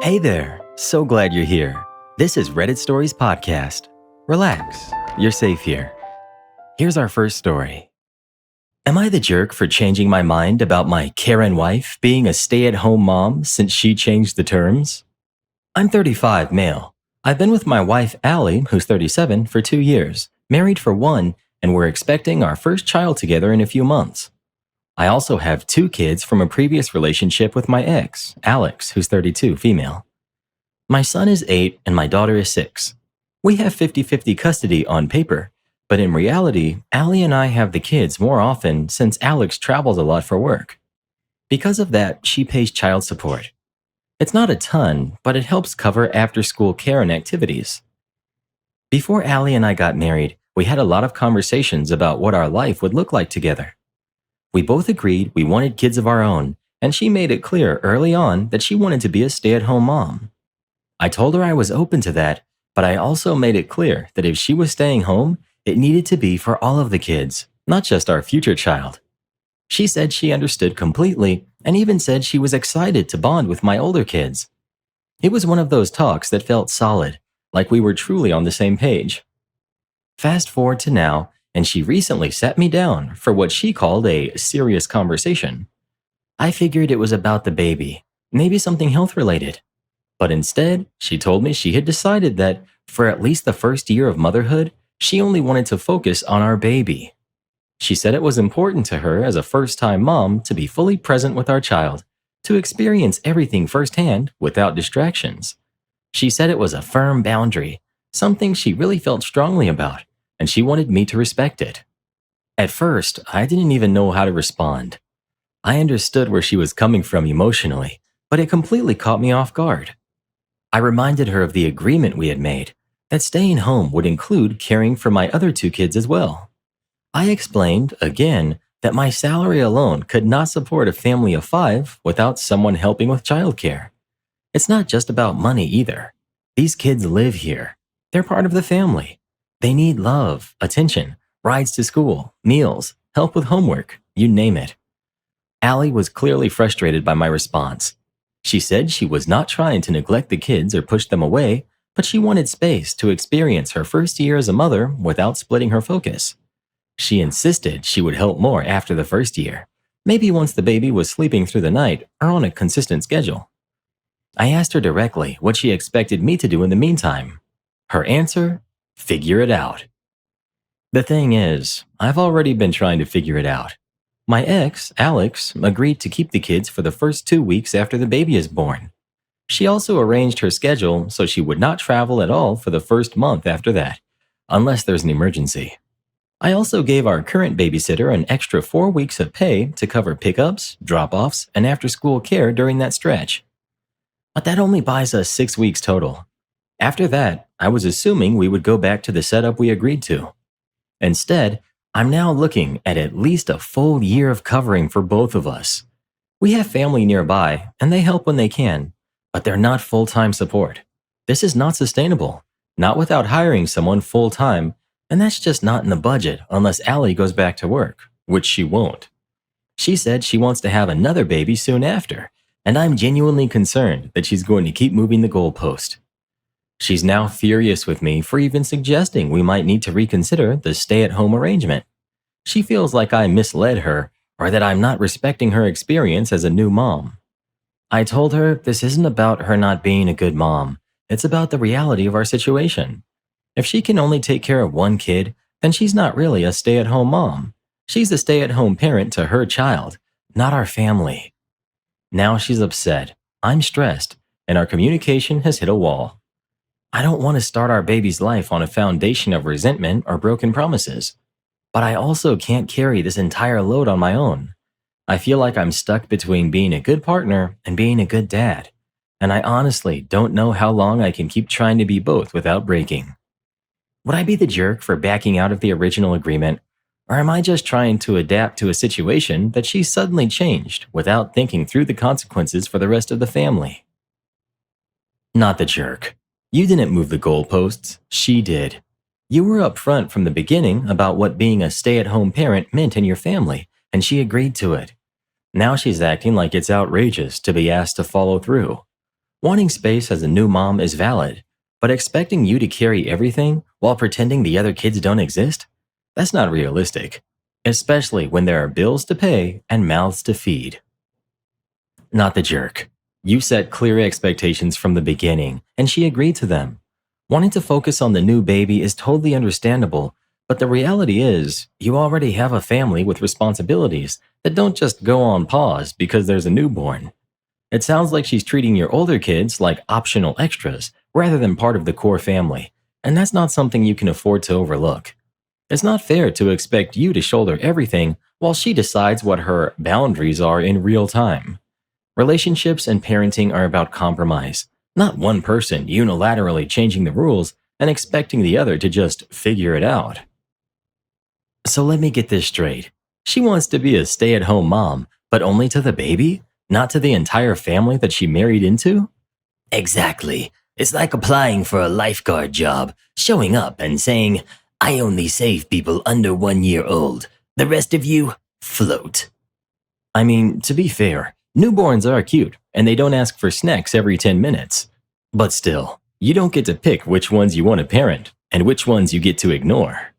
Hey there, so glad you're here. This is Reddit Stories Podcast. Relax, you're safe here. Here's our first story. Am I the jerk for changing my mind about my Karen wife being a stay-at-home mom since she changed the terms? I'm 35, male. I've been with my wife Allie, who's 37, for 2 years, married for 1, and we're expecting our first child together in a few months. I also have 2 kids from a previous relationship with my ex, Alex, who's 32, female. My son is 8 and my daughter is 6. We have 50-50 custody on paper, but in reality, Allie and I have the kids more often since Alex travels a lot for work. Because of that, she pays child support. It's not a ton, but it helps cover after-school care and activities. Before Allie and I got married, we had a lot of conversations about what our life would look like together. We both agreed we wanted kids of our own, and she made it clear early on that she wanted to be a stay-at-home mom. I told her I was open to that, but I also made it clear that if she was staying home, it needed to be for all of the kids, not just our future child. She said she understood completely and even said she was excited to bond with my older kids. It was one of those talks that felt solid, like we were truly on the same page. Fast forward to now, and she recently sat me down for what she called a serious conversation. I figured it was about the baby, maybe something health-related. But instead, she told me she had decided that, for at least the first year of motherhood, she only wanted to focus on our baby. She said it was important to her as a first-time mom to be fully present with our child, to experience everything firsthand without distractions. She said it was a firm boundary, something she really felt strongly about, and she wanted me to respect it. At first, I didn't even know how to respond. I understood where she was coming from emotionally, but it completely caught me off guard. I reminded her of the agreement we had made, that staying home would include caring for my other 2 kids as well. I explained, again, that my salary alone could not support a family of 5 without someone helping with childcare. It's not just about money either. These kids live here. They're part of the family. They need love, attention, rides to school, meals, help with homework, you name it. Allie was clearly frustrated by my response. She said she was not trying to neglect the kids or push them away, but she wanted space to experience her first year as a mother without splitting her focus. She insisted she would help more after the first year, maybe once the baby was sleeping through the night or on a consistent schedule. I asked her directly what she expected me to do in the meantime. Her answer? Figure it out. The thing is, I've already been trying to figure it out. My ex, Alex, agreed to keep the kids for the first 2 weeks after the baby is born. She also arranged her schedule so she would not travel at all for the first month after that, unless there's an emergency. I also gave our current babysitter an extra 4 weeks of pay to cover pickups, drop-offs, and after-school care during that stretch. But that only buys us 6 weeks total. After that, I was assuming we would go back to the setup we agreed to. Instead, I'm now looking at least a full year of covering for both of us. We have family nearby, and they help when they can, but they're not full-time support. This is not sustainable, not without hiring someone full-time, and that's just not in the budget unless Allie goes back to work, which she won't. She said she wants to have another baby soon after, and I'm genuinely concerned that she's going to keep moving the goalpost. She's now furious with me for even suggesting we might need to reconsider the stay-at-home arrangement. She feels like I misled her or that I'm not respecting her experience as a new mom. I told her this isn't about her not being a good mom. It's about the reality of our situation. If she can only take care of 1 kid, then she's not really a stay-at-home mom. She's a stay-at-home parent to her child, not our family. Now she's upset, I'm stressed, and our communication has hit a wall. I don't want to start our baby's life on a foundation of resentment or broken promises. But I also can't carry this entire load on my own. I feel like I'm stuck between being a good partner and being a good dad. And I honestly don't know how long I can keep trying to be both without breaking. Would I be the jerk for backing out of the original agreement? Or am I just trying to adapt to a situation that she suddenly changed without thinking through the consequences for the rest of the family? Not the jerk. You didn't move the goalposts, she did. You were upfront from the beginning about what being a stay-at-home parent meant in your family, and she agreed to it. Now she's acting like it's outrageous to be asked to follow through. Wanting space as a new mom is valid, but expecting you to carry everything while pretending the other kids don't exist? That's not realistic, especially when there are bills to pay and mouths to feed. Not the jerk. You set clear expectations from the beginning, and she agreed to them. Wanting to focus on the new baby is totally understandable, but the reality is, you already have a family with responsibilities that don't just go on pause because there's a newborn. It sounds like she's treating your older kids like optional extras rather than part of the core family, and that's not something you can afford to overlook. It's not fair to expect you to shoulder everything while she decides what her boundaries are in real time. Relationships and parenting are about compromise, not one person unilaterally changing the rules and expecting the other to just figure it out. So let me get this straight. She wants to be a stay at home mom, but only to the baby, not to the entire family that she married into? Exactly. It's like applying for a lifeguard job, showing up and saying, I only save people under 1 year old. The rest of you, float. I mean, to be fair, newborns are cute, and they don't ask for snacks every 10 minutes. But still, you don't get to pick which ones you want to parent, and which ones you get to ignore.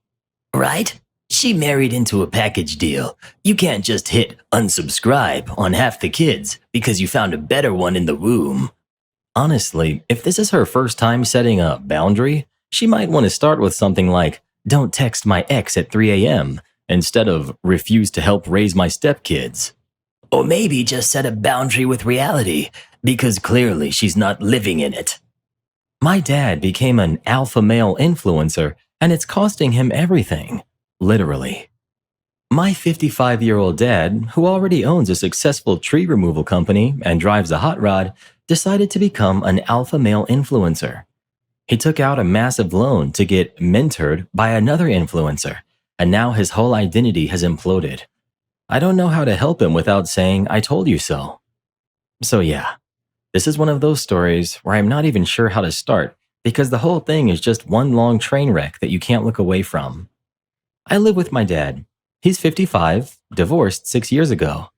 Right? She married into a package deal. You can't just hit unsubscribe on half the kids because you found a better one in the womb. Honestly, if this is her first time setting a boundary, she might want to start with something like, don't text my ex at 3 a.m. instead of refuse to help raise my stepkids. Or maybe just set a boundary with reality, because clearly she's not living in it. My dad became an alpha male influencer, and it's costing him everything. Literally. My 55-year-old dad, who already owns a successful tree removal company and drives a hot rod, decided to become an alpha male influencer. He took out a massive loan to get mentored by another influencer, and now his whole identity has imploded. I don't know how to help him without saying, I told you so. So yeah, this is one of those stories where I'm not even sure how to start because the whole thing is just one long train wreck that you can't look away from. I live with my dad. He's 55, divorced 6 years ago.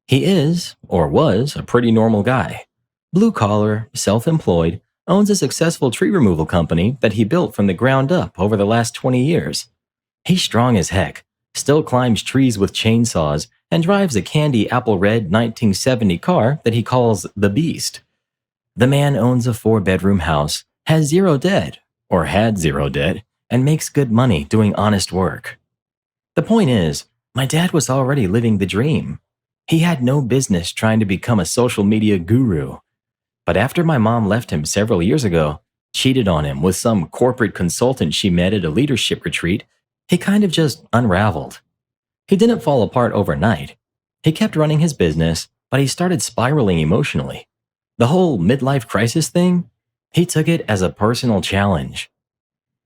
He is, or was, a pretty normal guy. Blue collar, self-employed, owns a successful tree removal company that he built from the ground up over the last 20 years. He's strong as heck, still climbs trees with chainsaws, and drives a candy apple red 1970 car that he calls the Beast. The man owns a 4-bedroom house, has 0 debt, or had 0 debt, and makes good money doing honest work. The point is, my dad was already living the dream. He had no business trying to become a social media guru. But after my mom left him several years ago, cheated on him with some corporate consultant she met at a leadership retreat, he kind of just unraveled. He didn't fall apart overnight. He kept running his business, but he started spiraling emotionally. The whole midlife crisis thing, he took it as a personal challenge.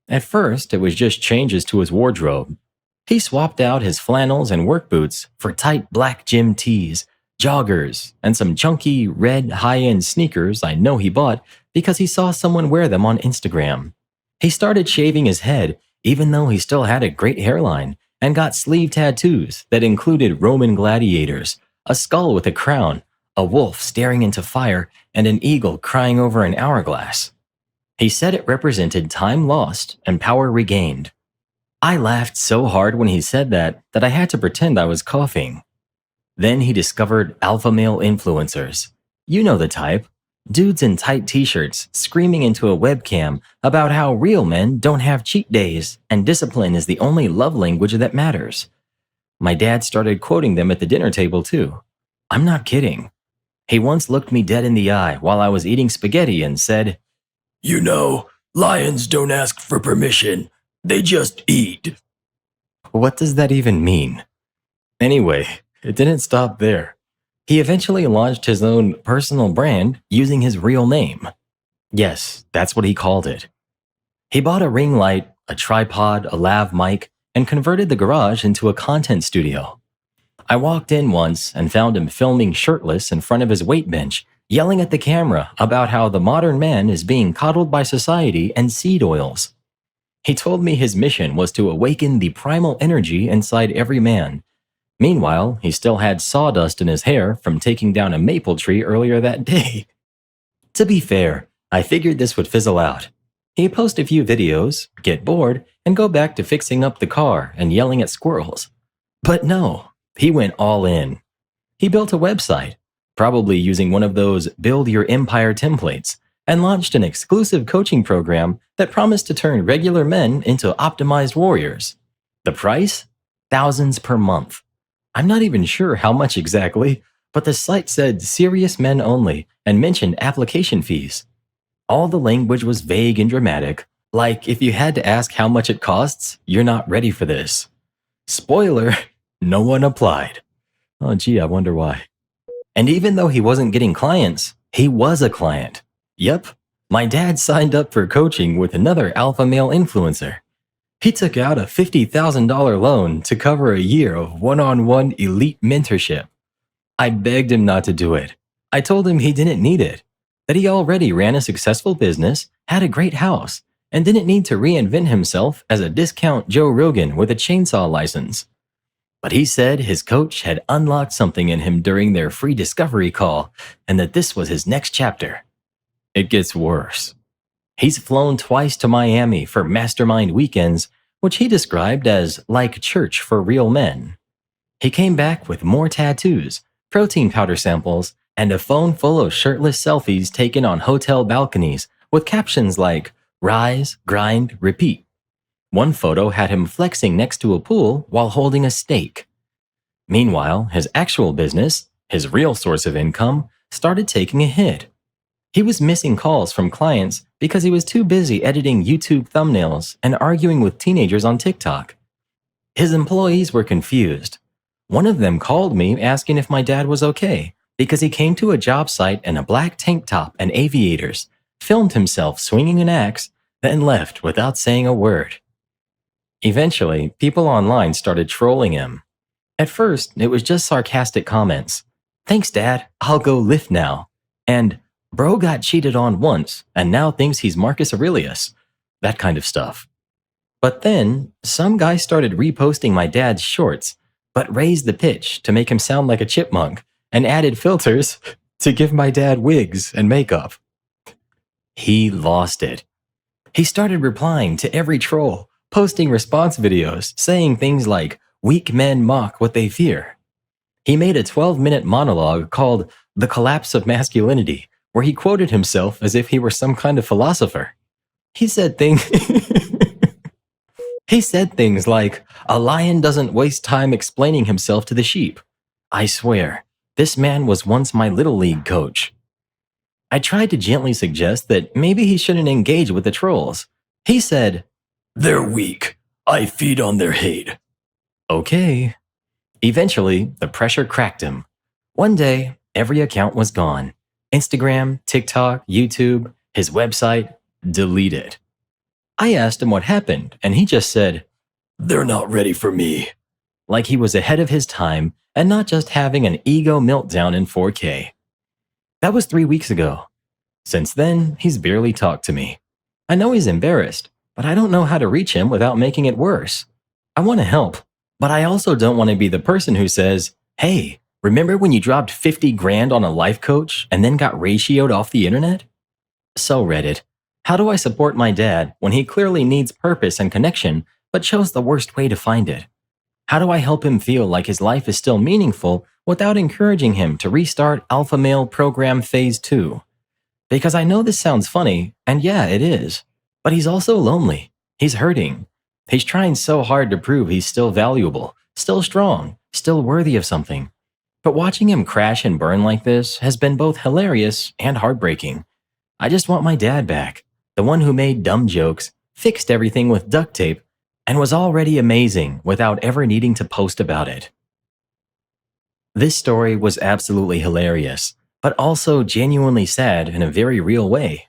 At first, it was just changes to his wardrobe. He swapped out his flannels and work boots for tight black gym tees, joggers, and some chunky red high-end sneakers I know he bought because he saw someone wear them on Instagram. He started shaving his head even though he still had a great hairline, and got sleeve tattoos that included Roman gladiators, a skull with a crown, a wolf staring into fire, and an eagle crying over an hourglass. He said it represented time lost and power regained. I laughed so hard when he said that I had to pretend I was coughing. Then he discovered alpha male influencers. You know the type. Dudes in tight t-shirts screaming into a webcam about how real men don't have cheat days and discipline is the only love language that matters. My dad started quoting them at the dinner table too. I'm not kidding. He once looked me dead in the eye while I was eating spaghetti and said, "You know, lions don't ask for permission. They just eat." What does that even mean? Anyway, it didn't stop there. He eventually launched his own personal brand using his real name. Yes, that's what he called it. He bought a ring light, a tripod, a lav mic, and converted the garage into a content studio. I walked in once and found him filming shirtless in front of his weight bench, yelling at the camera about how the modern man is being coddled by society and seed oils. He told me his mission was to awaken the primal energy inside every man. Meanwhile, he still had sawdust in his hair from taking down a maple tree earlier that day. To be fair, I figured this would fizzle out. He'd post a few videos, get bored, and go back to fixing up the car and yelling at squirrels. But no, he went all in. He built a website, probably using one of those build your empire templates, and launched an exclusive coaching program that promised to turn regular men into optimized warriors. The price? Thousands per month. I'm not even sure how much exactly, but the site said serious men only and mentioned application fees. All the language was vague and dramatic, like if you had to ask how much it costs, you're not ready for this. Spoiler, no one applied. Oh gee, I wonder why. And even though he wasn't getting clients, he was a client. Yep, my dad signed up for coaching with another alpha male influencer. He took out a $50,000 loan to cover a year of one-on-one elite mentorship. I begged him not to do it. I told him he didn't need it, that he already ran a successful business, had a great house, and didn't need to reinvent himself as a discount Joe Rogan with a chainsaw license. But he said his coach had unlocked something in him during their free discovery call and that this was his next chapter. It gets worse. He's flown twice to Miami for mastermind weekends, which he described as like church for real men. He came back with more tattoos, protein powder samples, and a phone full of shirtless selfies taken on hotel balconies with captions like, "Rise, grind, repeat." One photo had him flexing next to a pool while holding a steak. Meanwhile, his actual business, his real source of income, started taking a hit. He was missing calls from clients because he was too busy editing YouTube thumbnails and arguing with teenagers on TikTok. His employees were confused. One of them called me asking if my dad was okay because he came to a job site in a black tank top and aviators, filmed himself swinging an axe, then left without saying a word. Eventually, people online started trolling him. At first, it was just sarcastic comments. "Thanks, Dad, I'll go lift now." And, "Bro got cheated on once and now thinks he's Marcus Aurelius." That kind of stuff. But then, some guy started reposting my dad's shorts, but raised the pitch to make him sound like a chipmunk and added filters to give my dad wigs and makeup. He lost it. He started replying to every troll, posting response videos saying things like, "Weak men mock what they fear." He made a 12-minute monologue called "The Collapse of Masculinity," where he quoted himself as if he were some kind of philosopher. He said things He said things like, "A lion doesn't waste time explaining himself to the sheep." I swear, this man was once my little league coach. I tried to gently suggest that maybe he shouldn't engage with the trolls. He said, "They're weak. I feed on their hate." Okay. Eventually, the pressure cracked him. One day, every account was gone. Instagram, TikTok, YouTube, his website, deleted. I asked him what happened, and he just said, "They're not ready for me." Like he was ahead of his time and not just having an ego meltdown in 4K. That was 3 weeks ago. Since then, he's barely talked to me. I know he's embarrassed, but I don't know how to reach him without making it worse. I want to help, but I also don't want to be the person who says, "Hey, remember when you dropped 50 grand on a life coach and then got ratioed off the internet?" So Reddit, how do I support my dad when he clearly needs purpose and connection, but chose the worst way to find it? How do I help him feel like his life is still meaningful without encouraging him to restart Alpha Male Program Phase 2? Because I know this sounds funny, and yeah, it is. But he's also lonely. He's hurting. He's trying so hard to prove he's still valuable, still strong, still worthy of something. But watching him crash and burn like this has been both hilarious and heartbreaking. I just want my dad back, the one who made dumb jokes, fixed everything with duct tape, and was already amazing without ever needing to post about it. This story was absolutely hilarious, but also genuinely sad in a very real way.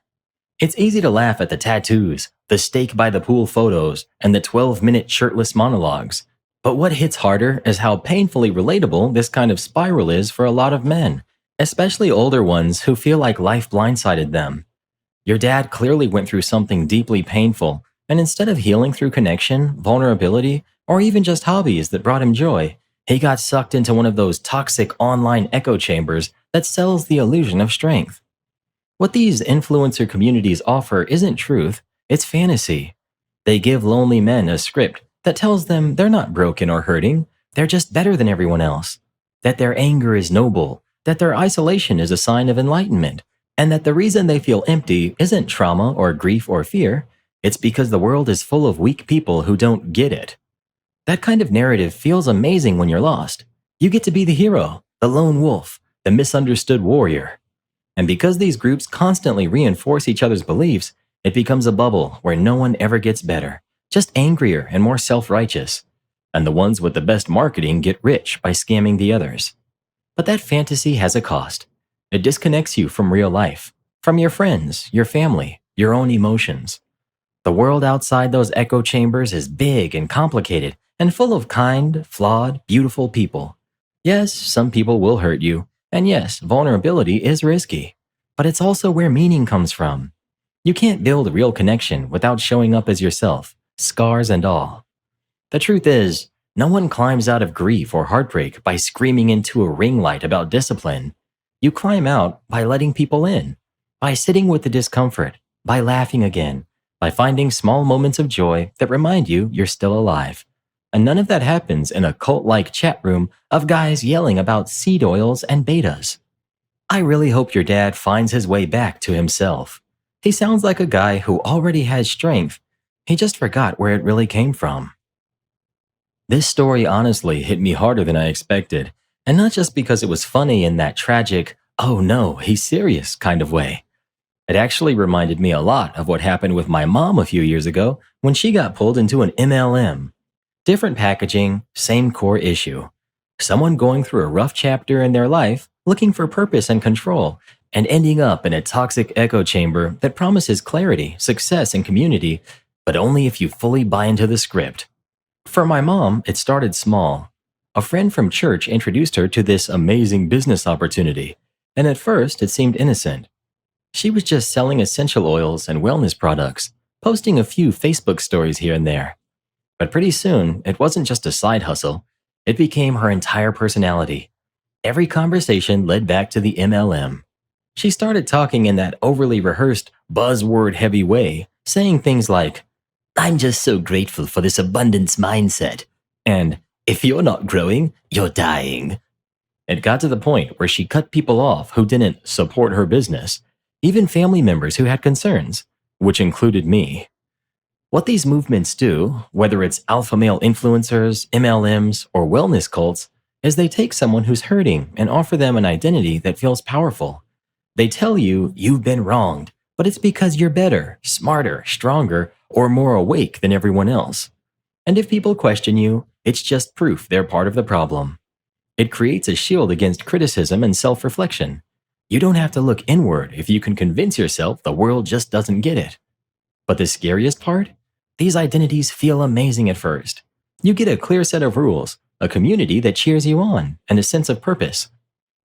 It's easy to laugh at the tattoos, the steak by the pool photos, and the 12-minute shirtless monologues. But what hits harder is how painfully relatable this kind of spiral is for a lot of men, especially older ones who feel like life blindsided them. Your dad clearly went through something deeply painful, and instead of healing through connection, vulnerability, or even just hobbies that brought him joy, he got sucked into one of those toxic online echo chambers that sells the illusion of strength. What these influencer communities offer isn't truth, it's fantasy. They give lonely men a script that tells them they're not broken or hurting, they're just better than everyone else. That their anger is noble, that their isolation is a sign of enlightenment, and that the reason they feel empty isn't trauma or grief or fear, it's because the world is full of weak people who don't get it. That kind of narrative feels amazing when you're lost. You get to be the hero, the lone wolf, the misunderstood warrior. And because these groups constantly reinforce each other's beliefs, it becomes a bubble where no one ever gets better, just angrier and more self-righteous. And the ones with the best marketing get rich by scamming the others. But that fantasy has a cost. It disconnects you from real life, from your friends, your family, your own emotions. The world outside those echo chambers is big and complicated and full of kind, flawed, beautiful people. Yes, some people will hurt you, and yes, vulnerability is risky, but it's also where meaning comes from. You can't build a real connection without showing up as yourself, scars and all. The truth is, no one climbs out of grief or heartbreak by screaming into a ring light about discipline. You climb out by letting people in, by sitting with the discomfort, by laughing again, by finding small moments of joy that remind you you're still alive. And none of that happens in a cult-like chat room of guys yelling about seed oils and betas. I really hope your dad finds his way back to himself. He sounds like a guy who already has strength. He just forgot where it really came from. This story honestly hit me harder than I expected, and not just because it was funny in that tragic, oh no, he's serious kind of way. It actually reminded me a lot of what happened with my mom a few years ago when she got pulled into an MLM. Different packaging, same core issue. Someone going through a rough chapter in their life, looking for purpose and control, and ending up in a toxic echo chamber that promises clarity, success, and community, but only if you fully buy into the script. For my mom, it started small. A friend from church introduced her to this amazing business opportunity, and at first it seemed innocent. She was just selling essential oils and wellness products, posting a few Facebook stories here and there. But pretty soon, it wasn't just a side hustle. It became her entire personality. Every conversation led back to the MLM. She started talking in that overly rehearsed, buzzword-heavy way, saying things like, "I'm just so grateful for this abundance mindset," and "if you're not growing, you're dying." It got to the point where she cut people off who didn't support her business, even family members who had concerns, which included me. What these movements do, whether it's alpha male influencers, MLMs, or wellness cults, is they take someone who's hurting and offer them an identity that feels powerful. They tell you you've been wronged, but it's because you're better, smarter, stronger, or more awake than everyone else. And if people question you, it's just proof they're part of the problem. It creates a shield against criticism and self-reflection. You don't have to look inward if you can convince yourself the world just doesn't get it. But the scariest part? These identities feel amazing at first. You get a clear set of rules, a community that cheers you on, and a sense of purpose.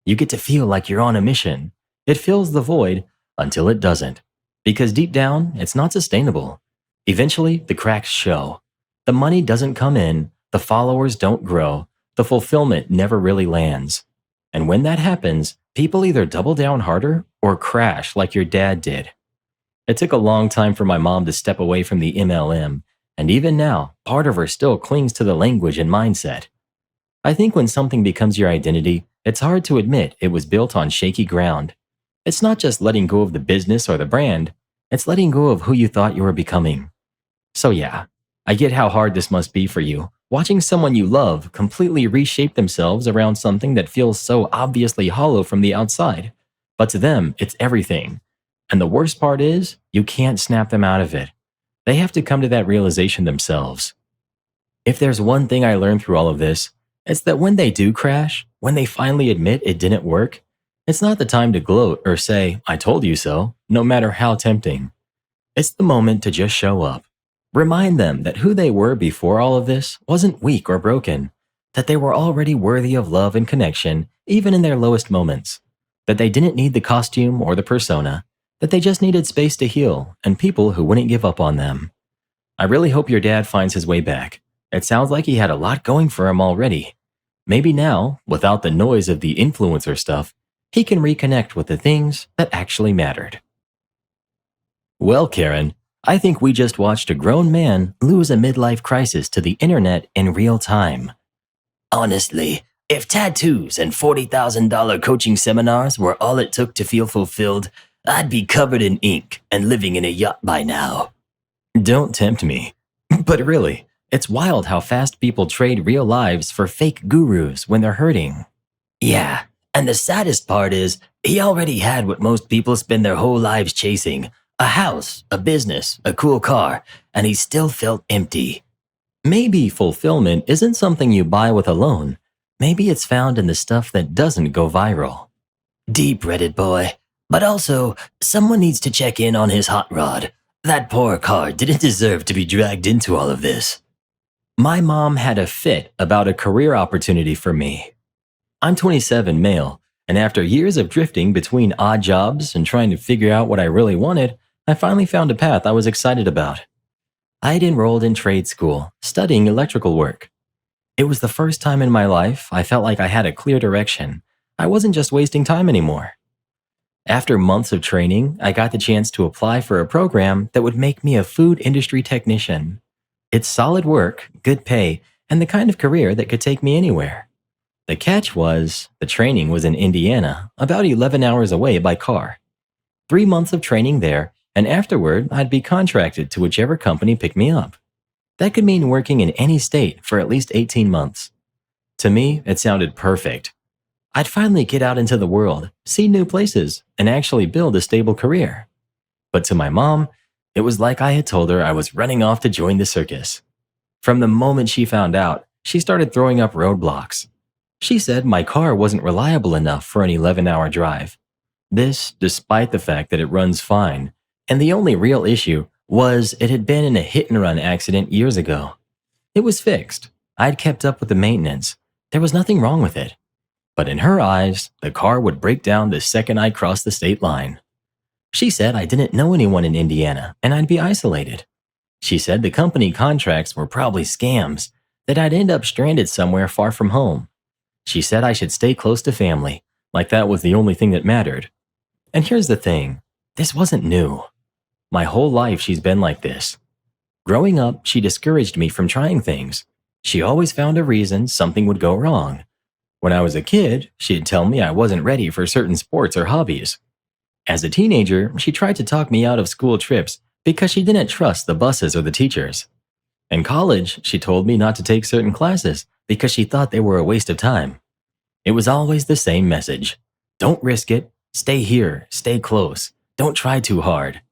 You get to feel like you're on a mission. It fills the void until it doesn't. Because deep down, it's not sustainable. Eventually, the cracks show. The money doesn't come in, the followers don't grow, the fulfillment never really lands. And when that happens, people either double down harder or crash like your dad did. It took a long time for my mom to step away from the MLM, and even now, part of her still clings to the language and mindset. I think when something becomes your identity, it's hard to admit it was built on shaky ground. It's not just letting go of the business or the brand, it's letting go of who you thought you were becoming. So yeah, I get how hard this must be for you, watching someone you love completely reshape themselves around something that feels so obviously hollow from the outside. But to them, it's everything. And the worst part is, you can't snap them out of it. They have to come to that realization themselves. If there's one thing I learned through all of this, it's that when they do crash, when they finally admit it didn't work, it's not the time to gloat or say, "I told you so," no matter how tempting. It's the moment to just show up. Remind them that who they were before all of this wasn't weak or broken, that they were already worthy of love and connection, even in their lowest moments, that they didn't need the costume or the persona, that they just needed space to heal and people who wouldn't give up on them. I really hope your dad finds his way back. It sounds like he had a lot going for him already. Maybe now, without the noise of the influencer stuff, he can reconnect with the things that actually mattered. Well, Karen, I think we just watched a grown man lose a midlife crisis to the internet in real time. Honestly, if tattoos and $40,000 coaching seminars were all it took to feel fulfilled, I'd be covered in ink and living in a yacht by now. Don't tempt me. But really, it's wild how fast people trade real lives for fake gurus when they're hurting. Yeah, and the saddest part is, he already had what most people spend their whole lives chasing: a house, a business, a cool car, and he still felt empty. Maybe fulfillment isn't something you buy with a loan. Maybe it's found in the stuff that doesn't go viral. Deep, Reddit boy. But also, someone needs to check in on his hot rod. That poor car didn't deserve to be dragged into all of this. My mom had a fit about a career opportunity for me. I'm 27 male, and after years of drifting between odd jobs and trying to figure out what I really wanted, I finally found a path I was excited about. I had enrolled in trade school, studying electrical work. It was the first time in my life I felt like I had a clear direction. I wasn't just wasting time anymore. After months of training, I got the chance to apply for a program that would make me a food industry technician. It's solid work, good pay, and the kind of career that could take me anywhere. The catch was, the training was in Indiana, about 11 hours away by car. 3 months of training there, and afterward, I'd be contracted to whichever company picked me up. That could mean working in any state for at least 18 months. To me, it sounded perfect. I'd finally get out into the world, see new places, and actually build a stable career. But to my mom, it was like I had told her I was running off to join the circus. From the moment she found out, she started throwing up roadblocks. She said my car wasn't reliable enough for an 11-hour drive. This, despite the fact that it runs fine, and the only real issue was it had been in a hit-and-run accident years ago. It was fixed. I'd kept up with the maintenance. There was nothing wrong with it. But in her eyes, the car would break down the second I crossed the state line. She said I didn't know anyone in Indiana, and I'd be isolated. She said the company contracts were probably scams, that I'd end up stranded somewhere far from home. She said I should stay close to family, like that was the only thing that mattered. And here's the thing, this wasn't new. My whole life she's been like this. Growing up, she discouraged me from trying things. She always found a reason something would go wrong. When I was a kid, she'd tell me I wasn't ready for certain sports or hobbies. As a teenager, she tried to talk me out of school trips because she didn't trust the buses or the teachers. In college, she told me not to take certain classes because she thought they were a waste of time. It was always the same message. Don't risk it. Stay here. Stay close. Don't try too hard.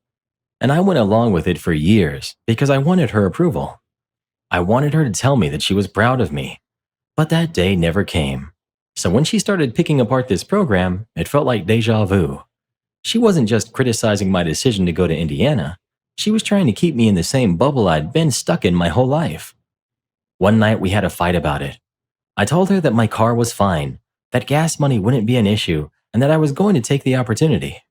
And I went along with it for years because I wanted her approval. I wanted her to tell me that she was proud of me. But that day never came. So when she started picking apart this program, it felt like deja vu. She wasn't just criticizing my decision to go to Indiana. She was trying to keep me in the same bubble I'd been stuck in my whole life. One night we had a fight about it. I told her that my car was fine, that gas money wouldn't be an issue, and that I was going to take the opportunity.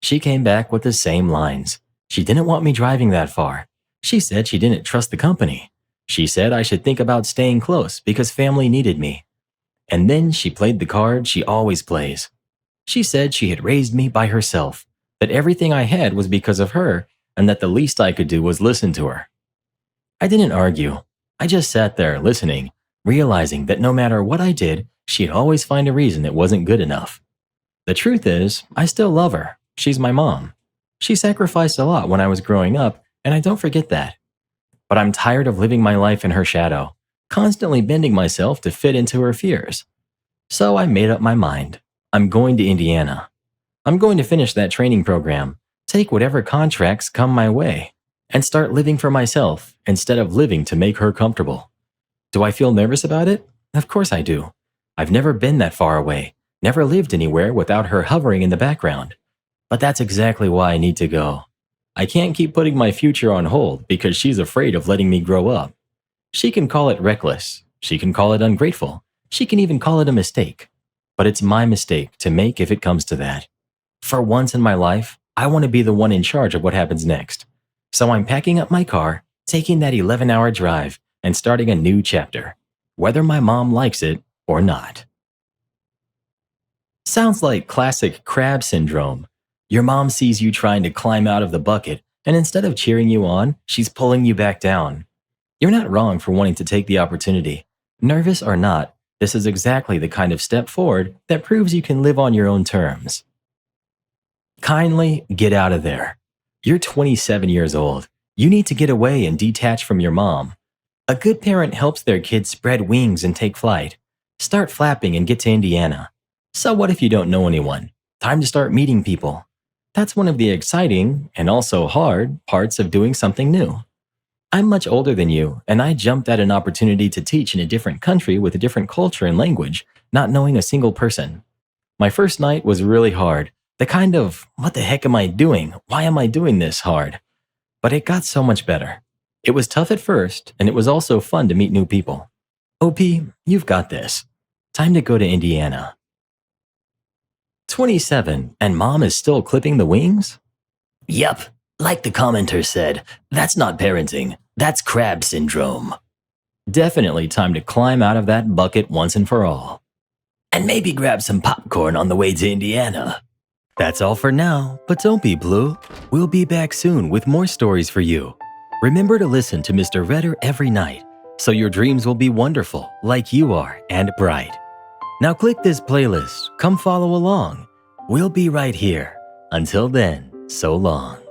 She came back with the same lines. She didn't want me driving that far. She said she didn't trust the company. She said I should think about staying close because family needed me. And then she played the card she always plays. She said she had raised me by herself, that everything I had was because of her, and that the least I could do was listen to her. I didn't argue. I just sat there listening, realizing that no matter what I did, she'd always find a reason it wasn't good enough. The truth is, I still love her. She's my mom. She sacrificed a lot when I was growing up, and I don't forget that. But I'm tired of living my life in her shadow, constantly bending myself to fit into her fears. So I made up my mind. I'm going to Indiana. I'm going to finish that training program, take whatever contracts come my way, and start living for myself instead of living to make her comfortable. Do I feel nervous about it? Of course I do. I've never been that far away, never lived anywhere without her hovering in the background. But that's exactly why I need to go. I can't keep putting my future on hold because she's afraid of letting me grow up. She can call it reckless. She can call it ungrateful. She can even call it a mistake. But it's my mistake to make if it comes to that. For once in my life, I want to be the one in charge of what happens next. So I'm packing up my car, taking that 11-hour drive, and starting a new chapter, whether my mom likes it or not. Sounds like classic crab syndrome. Your mom sees you trying to climb out of the bucket, and instead of cheering you on, she's pulling you back down. You're not wrong for wanting to take the opportunity. Nervous or not, this is exactly the kind of step forward that proves you can live on your own terms. Kindly get out of there. You're 27 years old. You need to get away and detach from your mom. A good parent helps their kids spread wings and take flight. Start flapping and get to Indiana. So what if you don't know anyone? Time to start meeting people. That's one of the exciting, and also hard, parts of doing something new. I'm much older than you, and I jumped at an opportunity to teach in a different country with a different culture and language, not knowing a single person. My first night was really hard. The kind of, what the heck am I doing? Why am I doing this hard? But it got so much better. It was tough at first, and it was also fun to meet new people. OP, you've got this. Time to go to Indiana. 27, and mom is still clipping the wings? Yup, like the commenter said, that's not parenting, that's crab syndrome. Definitely time to climb out of that bucket once and for all. And maybe grab some popcorn on the way to Indiana. That's all for now, but don't be blue. We'll be back soon with more stories for you. Remember to listen to Mr. Redder every night, so your dreams will be wonderful, like you are, and bright. Now click this playlist, come follow along. We'll be right here. Until then, so long.